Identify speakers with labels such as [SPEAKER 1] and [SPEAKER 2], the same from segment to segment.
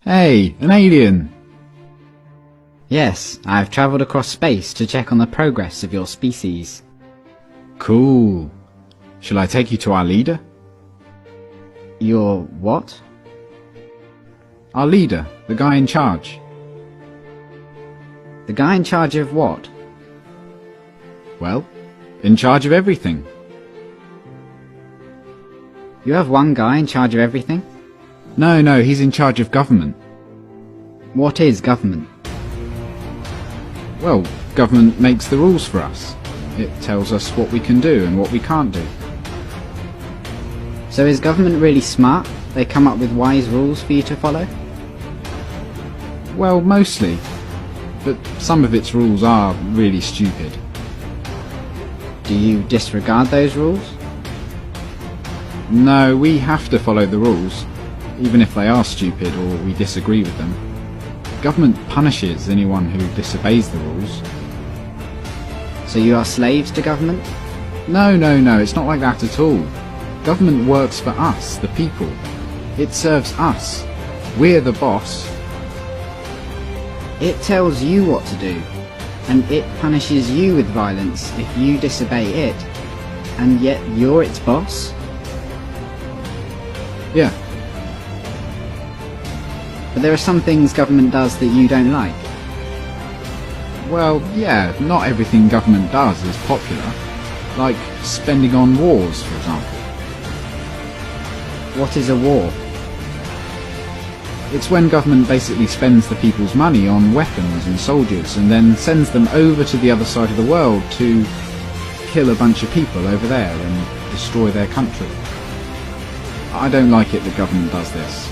[SPEAKER 1] Hey, an alien!
[SPEAKER 2] Yes, I've travelled across space to check on the progress of your species.
[SPEAKER 1] Cool. Shall I take you to our leader?
[SPEAKER 2] Your what?
[SPEAKER 1] Our leader, the guy in charge.
[SPEAKER 2] The guy in charge of what?
[SPEAKER 1] Well, in charge of everything.
[SPEAKER 2] You have one guy in charge of everything?
[SPEAKER 1] No, he's in charge of government.
[SPEAKER 2] What is government?
[SPEAKER 1] Well, government makes the rules for us. It tells us what we can do and what we can't do.
[SPEAKER 2] So is government really smart? They come up with wise rules for you to follow?
[SPEAKER 1] Well, mostly. But some of its rules are really stupid.
[SPEAKER 2] Do you disregard those rules?
[SPEAKER 1] No, we have to follow the rules, even if they are stupid or we disagree with them. Government punishes anyone who disobeys the rules.
[SPEAKER 2] So you are slaves to government?
[SPEAKER 1] No, it's not like that at all. Government works for us, the people. It serves us. We're the boss.
[SPEAKER 2] It tells you what to do, and it punishes you with violence if you disobey it, and yet you're its boss?
[SPEAKER 1] Yeah.
[SPEAKER 2] But there are some things government does that you don't like.
[SPEAKER 1] Well, yeah, not everything government does is popular. Like spending on wars, for example.
[SPEAKER 2] What is a war?
[SPEAKER 1] It's when government basically spends the people's money on weapons and soldiers and then sends them over to the other side of the world to kill a bunch of people over there and destroy their country. I don't like it that government does this.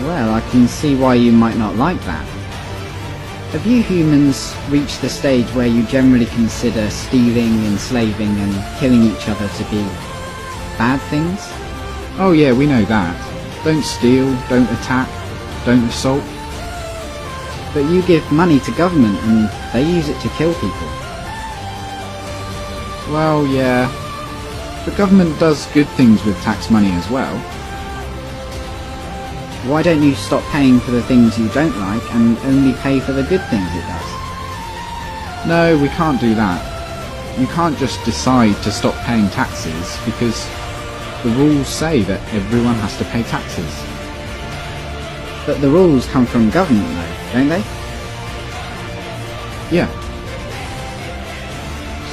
[SPEAKER 2] Well, I can see why you might not like that. Have you humans reached the stage where you generally consider stealing, enslaving and killing each other to be bad things?
[SPEAKER 1] Oh yeah, we know that. Don't steal, don't attack, don't assault.
[SPEAKER 2] But you give money to government and they use it to kill people.
[SPEAKER 1] Well, yeah. The government does good things with tax money as well.
[SPEAKER 2] Why don't you stop paying for the things you don't like and only pay for the good things it does?
[SPEAKER 1] No, we can't do that. You can't just decide to stop paying taxes because the rules say that everyone has to pay taxes.
[SPEAKER 2] But the rules come from government though, don't they?
[SPEAKER 1] Yeah.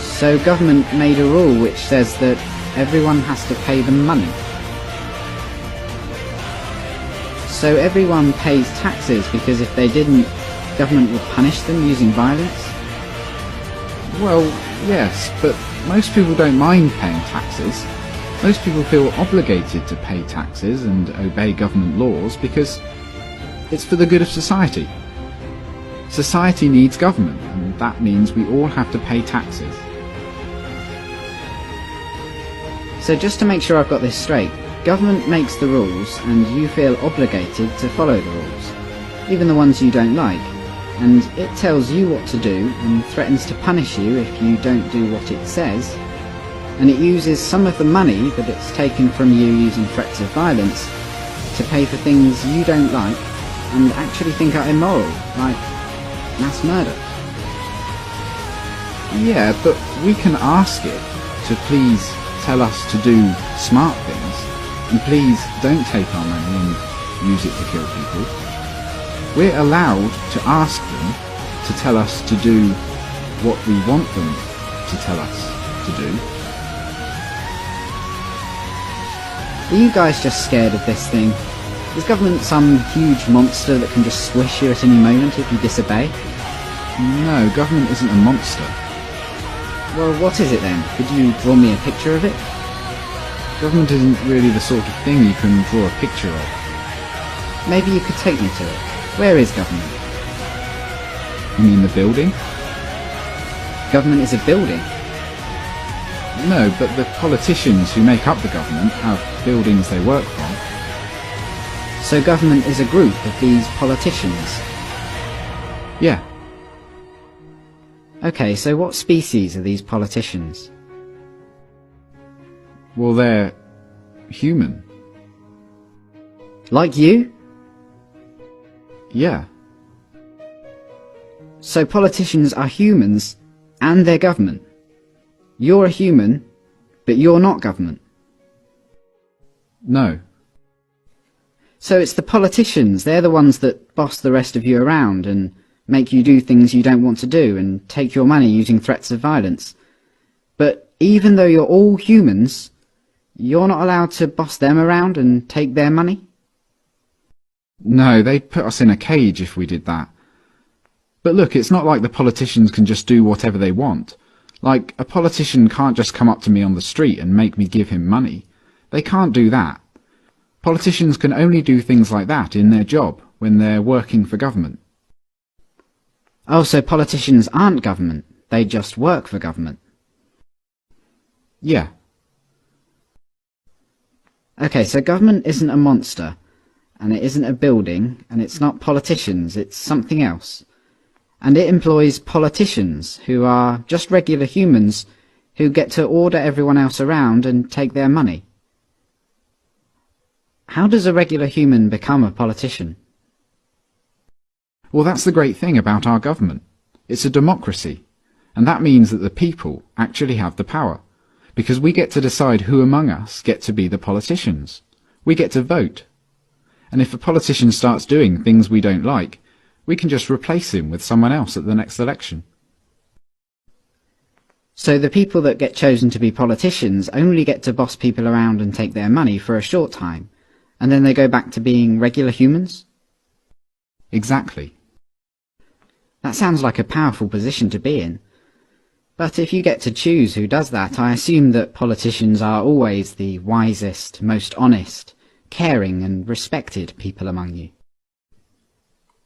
[SPEAKER 2] So government made a rule which says that everyone has to pay them money. So everyone pays taxes because if they didn't, government would punish them using violence?
[SPEAKER 1] Well, yes, but most people don't mind paying taxes. Most people feel obligated to pay taxes and obey government laws because it's for the good of society. Society needs government, and that means we all have to pay taxes.
[SPEAKER 2] So just to make sure I've got this straight, government makes the rules and you feel obligated to follow the rules, even the ones you don't like, and it tells you what to do and threatens to punish you if you don't do what it says, and it uses some of the money that it's taken from you using threats of violence to pay for things you don't like and actually think are immoral, like mass murder.
[SPEAKER 1] Yeah, but we can ask it to please tell us to do smart things, and please don't take our money and use it to kill people. We're allowed to ask them to tell us to do what we want them to tell us to do.
[SPEAKER 2] Are you guys just scared of this thing? Is government some huge monster that can just squish you at any moment if you disobey?
[SPEAKER 1] No, government isn't a monster.
[SPEAKER 2] Well, what is it then? Could you draw me a picture of it?
[SPEAKER 1] Government isn't really the sort of thing you can draw a picture of.
[SPEAKER 2] Maybe you could take me to it. Where is government?
[SPEAKER 1] You mean the building?
[SPEAKER 2] Government is a building.
[SPEAKER 1] No, but the politicians who make up the government have buildings they work from.
[SPEAKER 2] So government is a group of these politicians?
[SPEAKER 1] Yeah.
[SPEAKER 2] Okay, so what species are these politicians?
[SPEAKER 1] Well, they're human.
[SPEAKER 2] Like you?
[SPEAKER 1] Yeah.
[SPEAKER 2] So politicians are humans, and they're government. You're a human, but you're not government.
[SPEAKER 1] No.
[SPEAKER 2] So it's the politicians, they're the ones that boss the rest of you around and make you do things you don't want to do and take your money using threats of violence. But even though you're all humans, you're not allowed to boss them around and take their money?
[SPEAKER 1] No, they'd put us in a cage if we did that. But look, it's not like the politicians can just do whatever they want. Like, a politician can't just come up to me on the street and make me give him money. They can't do that. Politicians can only do things like that in their job, when they're working for government.
[SPEAKER 2] Oh, so politicians aren't government, they just work for government.
[SPEAKER 1] Yeah.
[SPEAKER 2] Okay, so government isn't a monster, and it isn't a building, and it's not politicians, it's something else. And it employs politicians, who are just regular humans, who get to order everyone else around and take their money. How does a regular human become a politician?
[SPEAKER 1] Well, that's the great thing about our government. It's a democracy, and that means that the people actually have the power, because we get to decide who among us get to be the politicians. We get to vote. And if a politician starts doing things we don't like, we can just replace him with someone else at the next election.
[SPEAKER 2] So the people that get chosen to be politicians only get to boss people around and take their money for a short time, and then they go back to being regular humans?
[SPEAKER 1] Exactly.
[SPEAKER 2] That sounds like a powerful position to be in. But if you get to choose who does that, I assume that politicians are always the wisest, most honest, caring and respected people among you.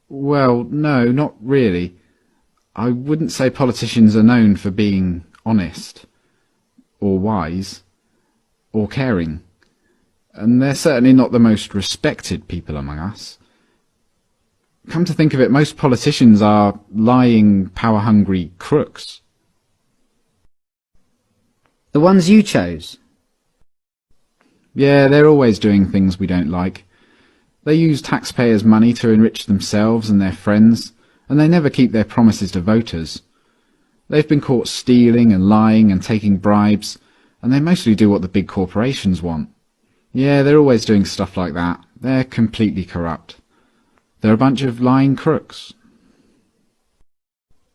[SPEAKER 1] Well, no, not really. I wouldn't say politicians are known for being honest, or wise, or caring. And they're certainly not the most respected people among us. Come to think of it, most politicians are lying, power-hungry crooks.
[SPEAKER 2] The ones you chose?
[SPEAKER 1] Yeah, they're always doing things we don't like. They use taxpayers' money to enrich themselves and their friends, and they never keep their promises to voters. They've been caught stealing and lying and taking bribes, and they mostly do what the big corporations want. Yeah, they're always doing stuff like that. They're completely corrupt. They're a bunch of lying crooks.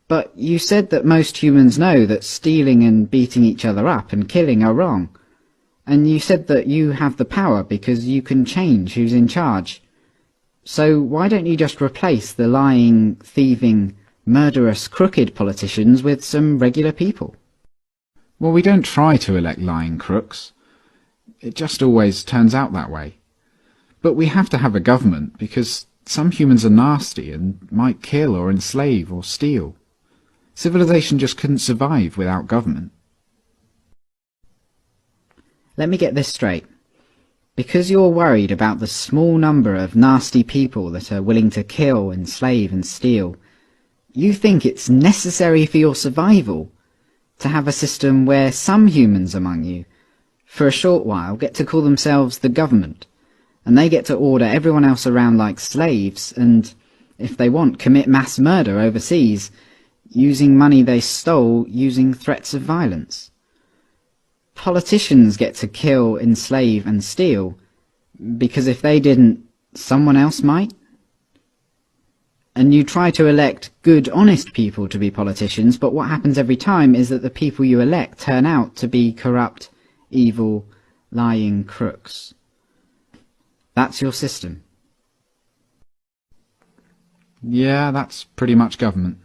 [SPEAKER 2] But you said that most humans know that stealing and beating each other up and killing are wrong. And you said that you have the power because you can change who's in charge. So why don't you just replace the lying, thieving, murderous, crooked politicians with some regular people?
[SPEAKER 1] Well, we don't try to elect lying crooks. It just always turns out that way. But we have to have a government because some humans are nasty and might kill or enslave or steal. Civilization just couldn't survive without government.
[SPEAKER 2] Let me get this straight. Because you're worried about the small number of nasty people that are willing to kill, enslave and steal, you think it's necessary for your survival to have a system where some humans among you, for a short while, get to call themselves the government, and they get to order everyone else around like slaves and, if they want, commit mass murder overseas, using money they stole using threats of violence. Politicians get to kill, enslave and steal, because if they didn't, someone else might? And you try to elect good, honest people to be politicians, but what happens every time is that the people you elect turn out to be corrupt, evil, lying crooks. That's your system.
[SPEAKER 1] Yeah, that's pretty much government.